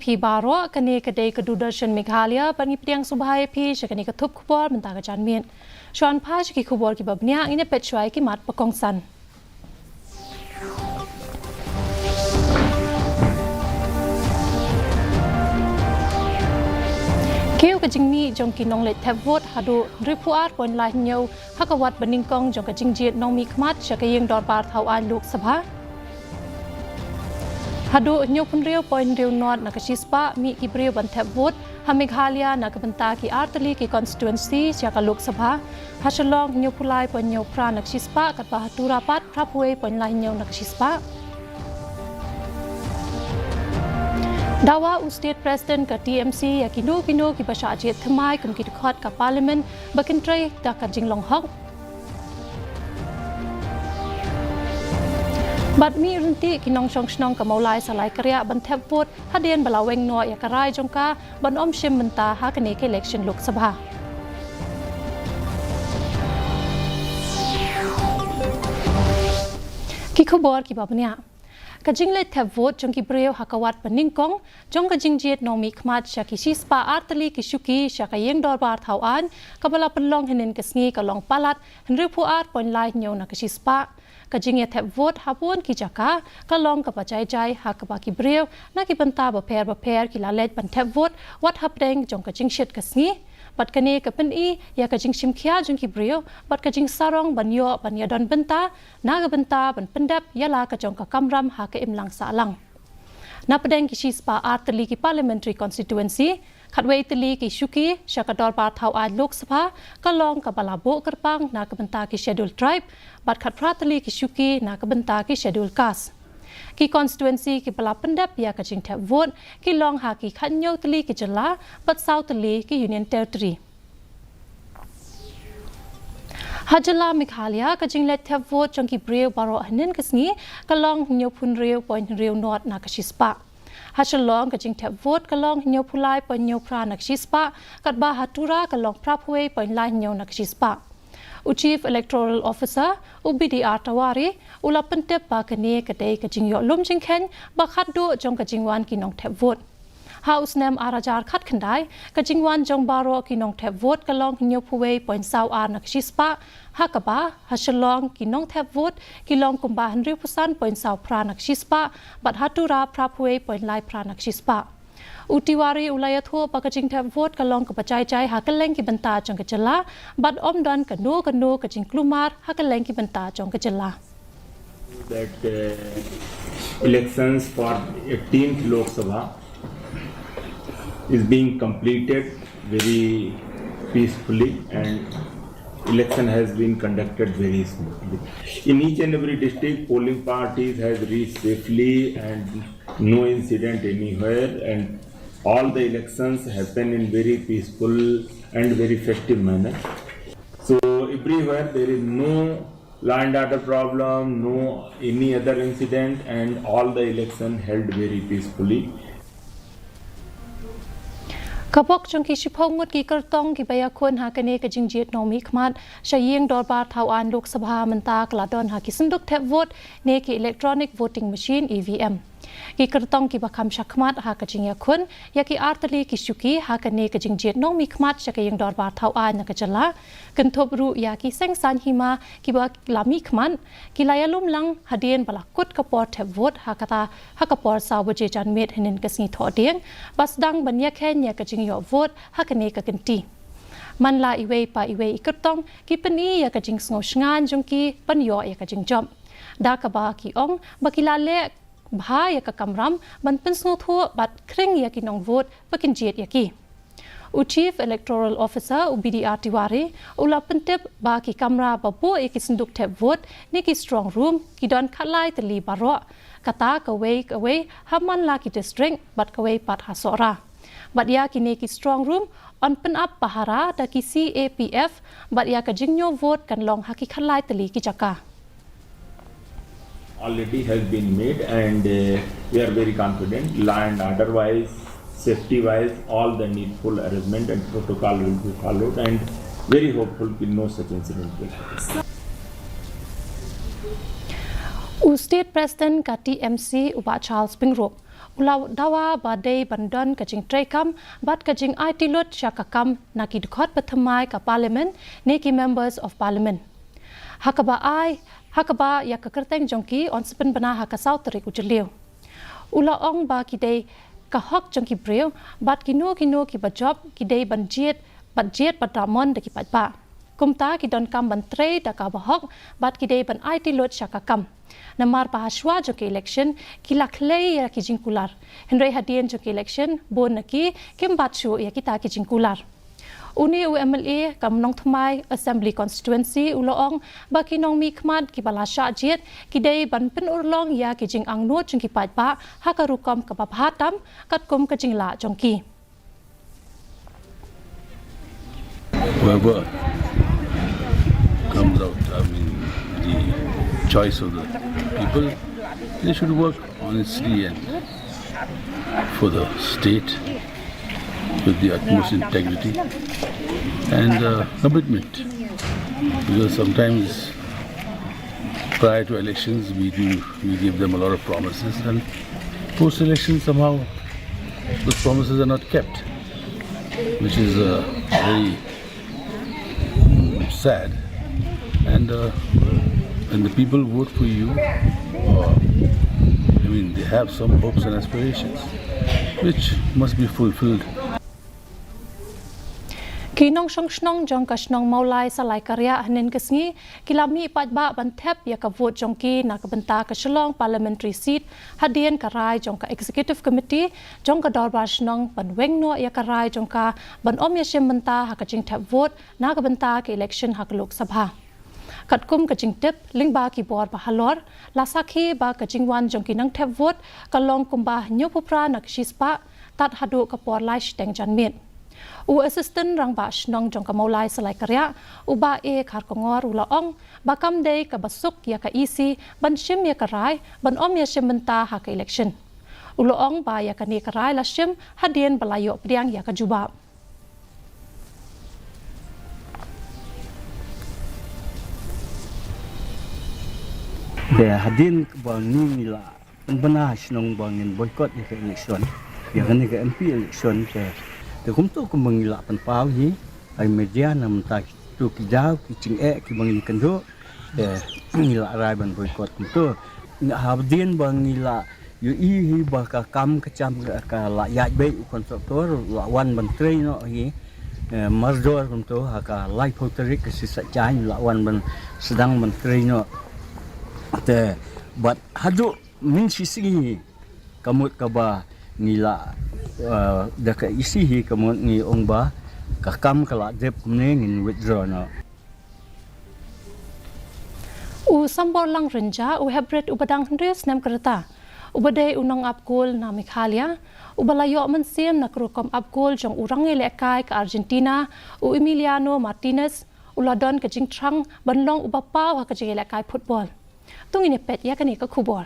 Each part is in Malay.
พีบารอกันเนกเดกดูดชันเมฆาลยาปนิเปียงสุบายพีชกันเนกทุบขบวนมันตากระจานเมียนชวนพาชกิขบวนกิบบเนียอินเนเป็ดช่วยกิมัดประกองสันเกี่ยวกับจิงมีจงกินนองเล็ดแทบวดหาดูริพูอาร์ปนลายเนียวฮักวัดบันนิงกองจงกับจิงเจียดนองมีขมัดชักยังดอดบาร์เท้าอ่านลูกสภาหาดูเนียวพนเรียวปอยเรียวนอดนักชิสปะมีกิบเรียวบันแทบวดฮามิกฮาเลียนักบันตากีอาร์ตลีกีคอนสติทูเอนซีชักลูกสภาฮัชลองเนียวพูลายปอยเนียวพรานักชิสปะกัดบาตูราปัดพระพวยปอยลายเนียวนักชิสปะดาวอุสเตทประธานกับ TMC ยากินูกินูกิประชาชนทำไมกุมกิดขอดกับพาร์ลิเมนต์บักินเตรย์จากการจิงลงฮอกบัดมีรุนตีกินองชงชนองกับเมาลายสลายกระยะบันเทบวดฮัดเดียนบลาเวงนัวยากระไรจงกาบันอมชิมบันตาฮักเนกเอเล็กชันลูกสภากิขบวนกิบบเนี่ยกจิงเลทแทบวดจงกิเบรียวฮักวัดปนิงกงจงกจิงเจียดนอมิขมัดชักกิชิสปาอาร์ตลีกิชุกีชักยังดอร์บาร์เท้าอันกับเวลาเป็นลองเห็นกสงีกับลองปาลัดเห็นรูปผู้อาร์ตปนลายเนียวนักชิสปากจิงเอแทบวดฮับวนกิจักากลองกับปัจจัยใจฮักกับกิเบรียวนักกิบันตาบะเพรกิลาเลดบันแทบวดวัดฮับเดงจงกจิงเชิดกสงีบัดกันเนกับเป็นอยากกจิงชิมขี้จงกิเบรียวบัดกจิงสารองบันยอบันยาดอนบันตานากบันตาบันเป็นดับยาลากจงกับกำรำหากเอ็มลังสาลังนับประเด็นกิชิสปาอาร์ตลีกิ Parliamentary Constituency ขัดเวทลีกิชุกีชักดอร์บาร์เท้าอาลูกสภาก็ลองกับบลาโบกระปังนากบันตากิเชดูลไทร์บัดขัดพระตลีกิชุกีนากบันตากิเชดูลกัสกิ constituency กิบลาเป็นดับยากจิงแทบวดกิลองหากิขันโยตลีกิจลาบัดเซาตลีกิ Union Territoryฮัจลาเมฆาลยากจิงเลทแทบวดจงกิเบรียวบารอหันนกสงีกลองเนียวพุนเรียวปอยเรียวนอดนักชิสปะฮัจลองกจิงแทบวดกลองเนียวพุลายปอยเนียวพรานักชิสปะกัดบาฮัตุรากลองพระพวยปอยลายเนียวนักชิสปะอุ Chief Electoral Officer อุบิดีอาร์ตวารีอุลาเป็นเตปากเนกเดกจิงยอลุ่มจิงเข็นบักฮัดดูจงกจิงวันกินองแทบวดHouse name อาราจาร์ขัดขันได้กจิงวันจงบารอกินองแทบวดกลองหินยพเวปอยสาวอาร์นักชิสปะฮักบะฮัชลองกินองแทบวดกิลองกุมบาฮันริพุสันปอยสาวพรานักชิสปะบัดฮัตุราพระพเวปอยลายพรานักชิสปะอุติวารีอุลายทั่วปากจิงแทบวดกลองกับปัจจัยใจหากเล่งกิบันตาจงกจลาบัดอมดอนกันโนกจิงกลุมาร์หากเล่งกิบันตาจงกจลา That elections for 18th Lok Sabha is being completed very peacefully and election has been conducted very smoothly. In each and every district, polling parties has reached safely and no incident anywhere, and all the elections happen in very peaceful and very festive manner. So everywhere there is no law and order problem, no any other incident, and all the election held very peacefully. กบกจงกิชิพงงดกีกระต้องกิบยาคนหากเนกจิงเจียดนอมิขมัดชายงดอร์บาร์เท้าอันลูกสภามันตากลาดอนหากิสันดุกแทบวดเนกิอิเล็กทรอนิกส์ voting machine EVM กิกระต้องกิบคำชักมัดหากจิงยาคนยากิอาร์ตลีกิชุกีหากเนกจิงเจียดนอมิขมัดชายงดอร์บาร์เท้าอันนักจลากันทบรูยากิเซงซันหิมากิบลามิขมัดกิลายลุ่มลังหาเดียนบลักกุดกระปอร์แทบวดหากปอร์สาวเจจันเมดเห็นกสีถอดเดียงบัสดังบัญญาแค่ยากจิงยอวดฮักเนกกันตีมันลาอีเวปาอีเวอีกต้องกิปนีอยากจิงสงบงานจงกีปัญญาอยากจิงจอมดากบากีองบักิลาเล่บาอยากกำรำบันเป็นสงทั่วบัดเคร่งอยากกินองวดบักินเจียดอยากกีอุ Chief Electoral Officer อุบิดีอาร์ติวารีอุลาเป็นเทปบากีกำราบบัวเอกิสันดุกเทปวดนี่กิ strong room กิดอนคัดไล่ตลีบารอกตากเวฮัมมันลากิ district บัดกเวปัดหาสราบัดยากินกิ strong room on pen up pahara da ki CAPF but ya ka jingyo vote kan long haki khalai tali ki chaka already has been made and we are very confident law and order wise safety wise all the needful arrangement and protocol will be followed and very hopeful that no such incident will happen. State President ka TMC uba Charles Pingrop ulau dawa badai bandon kajing trekam bat kajing IT lut syakakam naki dukot pertemai ka parlimen neki members of parliament. Hakaba ya kekerteng jongki on sepen bana hakasau terik ujeliu. Ula ong ba kidei ka hok jongki breu bat kino ki bajob kidei banjiet badramon de ki patba. Kumta ki don kam bantre da ka bahok bat kidei ban IT lut syakakam. Namar bahaswa jongki election ki laklei ya ki jingkular. Henry hadien jongki election bon naki kim batsu ya kita ki jingkular. Uni UMLA kam nong thmai assembly constituency uloong baki nong mi khmat ki balasha jet ki dei ban pen urlong ya ki jing ang nuot jing ki pat ba hakarukom ka babhatam katkum ka jing la jongki. Whoever comes out, the choice of the people, they should work honestly and for the state with the utmost integrity and commitment, because sometimes prior to elections we give them a lot of promises, and post elections somehow those promises are not kept, which is very sad. And when the people vote for you, they have some hopes and aspirations which must be fulfilled. Kinong shnong jong ka shnong maulai salai karya hanin kesngi kilami pat ba bantep ya ka vote jongki na ka benta ka shlong parliamentary seat hadien ka rai jong ka executive committee jong ka dorbar shnong ban wengno ya ka rai jong ka ban om ya shem benta ha ka jing tap vote na ka benta ka election ha ka lok sabha katkum ka jing tip ling ba ki bor ba halor la sakhi ba ka jing wan jong ki nang tap vote ka long kumba nyopupra na shispa tat hadu ka por lai steng janmit u assistant rang ba shnong jong ka maulai salai karya u ba e khar kongor u laong ba kam dei ka basuk ya ka isi ban shim ya ka rai ban om ya shim benta ha ka election u laong ba ya ka ni ka rai la shim hadien balayo priang ya ka juba de hadin bang ni la bana shnong bangin boycott ya ka election ya ka ni ka MP election keแต่ผมตัวก็มึงหลับเป็นเปล่าฮีไอ้เมียนำตาตัวกิจาวกิจิงกิบังกันโดแต่มีหลายรายบันบริกรผมตัวหาเดียนบางมีละอยู่ฮีบางกรรมกจำกะละยาเบยคนตัวละวันบันเทยเนาะฮีมาร์ดอร์ผมตัวหากะไลฟ์โพตริกสิสัจจายละวันบันsedangบันเทยเนาะแต่บัดฮัดูมินชิสิกมุดกบาnila daka isi hi kamon ni ongba kakam kala dep kumne ngin withdraw na u sambor lang renja u hebret u badang hndres nem kereta u bade unang apkol na Meghalaya u balayo man siem na krukom apkol jong urang ele kai ka Argentina u Emiliano Martinez u ladon ka jing trang banlong u bapaw ha ka jing ele kai football tungin pet ya kani ka khubor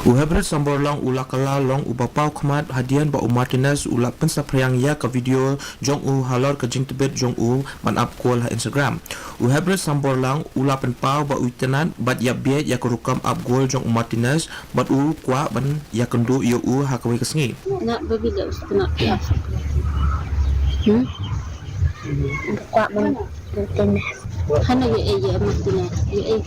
Uhebret sambor long ula kala long ubapau khmat hadian ba Martinez ula pensapriang ya ka video jong u halor ka jing tibet jong u man up call ha Instagram. Uhebret sambor long ula penpau ba uitenan bat ya biet ya kurukam up goal jong Martinez bat u kwa ban ya kendu yo u ha ka kesngi. Nak berbila ustaz ya. Kwa ban Martinez. Hana ya Martinez. Ya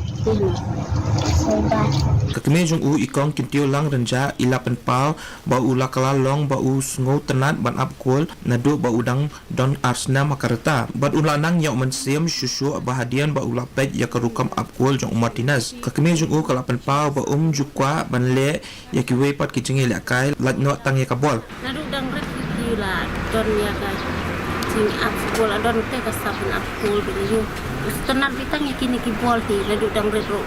Kakme jong u ikong kintiu lang renja ila penpau ba ula kala long ba u sngo tenat ban up goal nadu ba udang don Arsenal makareta bat ula nang ya mensiem susu ba hadian ba ula pet ya kerukam up goal jong Martinez kakme jong u kala penpau ba jukwa ban le ya kiwe pat kijingi la kai lat no tang ya kabol nadu dang ret la don ya ka sing up goal don te ka saben up goal begitu tenat bitang ya kini ki bol ti nadu dang ret ro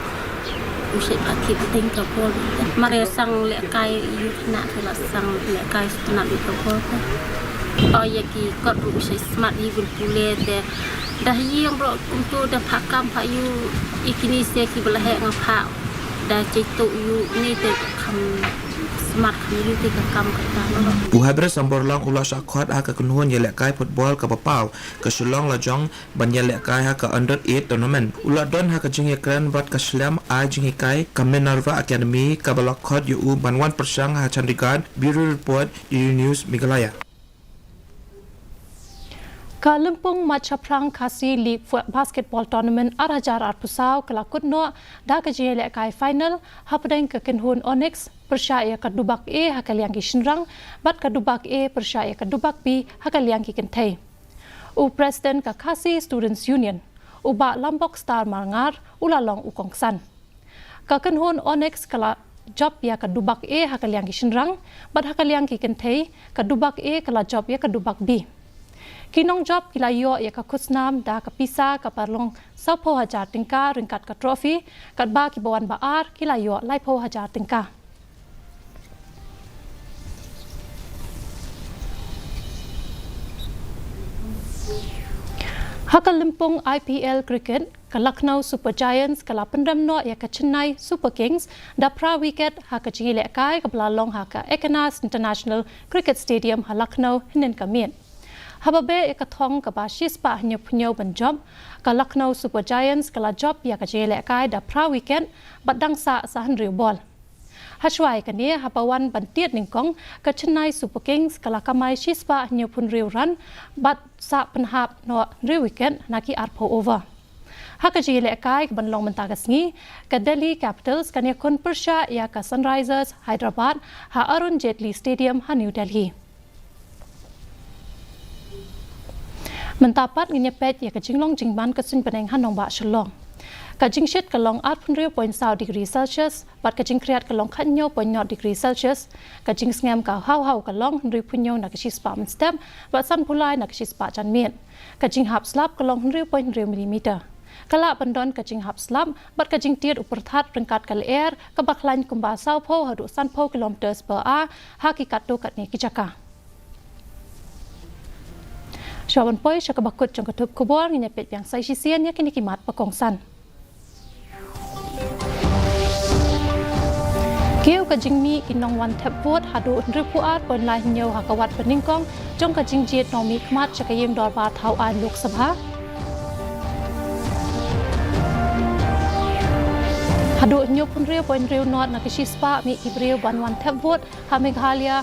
usai lagi penting kapol mari sang lekai nak lah sang lekai nak kapol oh ya ki kot usai smart even pule de dah yang bro untuk dah pakam pak you ikini se ki belah ngapa dah cetuk you ni te kam smart kami ti ka kam kata no Uhabre samborlang ula syakhat ha ka kunhun ye lekai football ka papau ka shulong la jong ban ye lekai ha ka under 8 tournament ula don ha ka jing ekran bat ka slam a jing kai ka Minerva Academy ka balakhat yu ban 1% ha Chandigarh Bureau Report News Meghalaya Kalimpong Machaprang Khasi League Basketball Tournament Arajar Arpusau kelakut no dah kejia lekai final hapadeng ke kenhun Onyx persyaya kadubak A hakaliang ki shinrang bat kadubak A persyaya kadubak B hakaliang ki kentai. President ka Khasi Students Union uba Lombok Star Malngar ulalong ukongsan. Ka kenhun Onyx kala job ya kadubak A hakaliang ki shinrang bat hakaliang ki kentai kadubak A kala job ya kadubak B. Kinong job kilayo ya ka kusnam da ka pisa ka parlong 10,000 tingka ringkat ka trofi kat ba ki bawan baar kilayo 10,000 tingka. Hakalimpong IPL cricket ka Lucknow Super Giants ka lapendam no ya ka Chennai Super Kings da pra wicket ha ka jile kai ka blalong ha ka Ekenas International Cricket Stadium ha Lucknow hinen ka mien. Hababe ekathong ka basis pa hanya punyo banjob ka Lucknow Super Giants kala job ya ka jele kai da pra weekend badang sa riu ball. Hashwai ka ni hapawan bantiet ningkong ka Chennai Super Kings kala kamai shispa hanya pun riu run bat sa penhap no riu weekend naki arpo over. Haka jele kai ka banlong mentagas ngi ka Delhi Capitals kanya kon persya ya ka Sunrisers Hyderabad ha Arun Jaitley Stadium ha New Delhi. Mentapat ngenyepet ya ka jinglong jingban ka sun peneng hanong ba shalong. Ka jingshit ka long 8.0 degree Celsius, bat ka jingkriat ka long khanyo 0.0 degree Celsius, ka jingsngam ka hau ka long 100 na ka shispa step, bat san pulai na ka shispa chan mien. Ka jinghap slap ka long 100 mm. Kala bandon ka jinghap slap, bat ka jingtiet uperthat pringkat ka leer, ka baklain kumba sau po hadu san po kilometers per hour, hakikat to kat ni kijaka. Syawan poi syaka bakut jong ketup kubor ngenyepet yang sai sisian ya kini kimat pakongsan. Kieu ka jingmi kinong wan tap vote hadu ripuat pon lai nyau hakawat peningkong jong ka jingjiet nomi kmat syaka yeng dor ba thau an Lok Sabha. Hadu nyu pun riu not na kisispa mi kibriu ban wan tap vote ha Meghalaya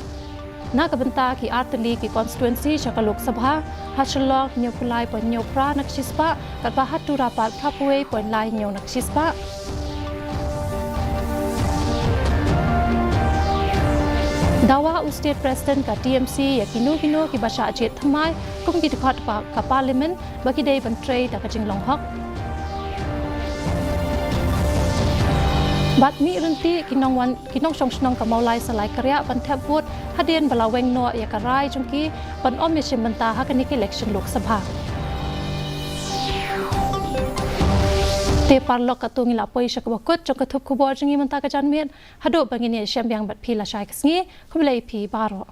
na kabenta ki arteli ki constituency syaka Lok Sabha hasilok nyo pulai pon nyo pra nak sispa kat bahat tu rapat kapue pon lai nyo nak sispa dawa state president ka TMC ya kinu ki basha jet thamai kum ki dekat ka parliament bagi dei bantrei da ka jinglong hok bat mi renti kinong song ka maulai salai karya ban thap vote hadien balaweng no ya karai jongki ban om mission banta ha kanik election Lok Sabha te parlok ka tungi la poi shak bakut jong ka thup khubor jingi manta ka janmien hado bangini syam yang bat phila shai kasngi khumlei phi baro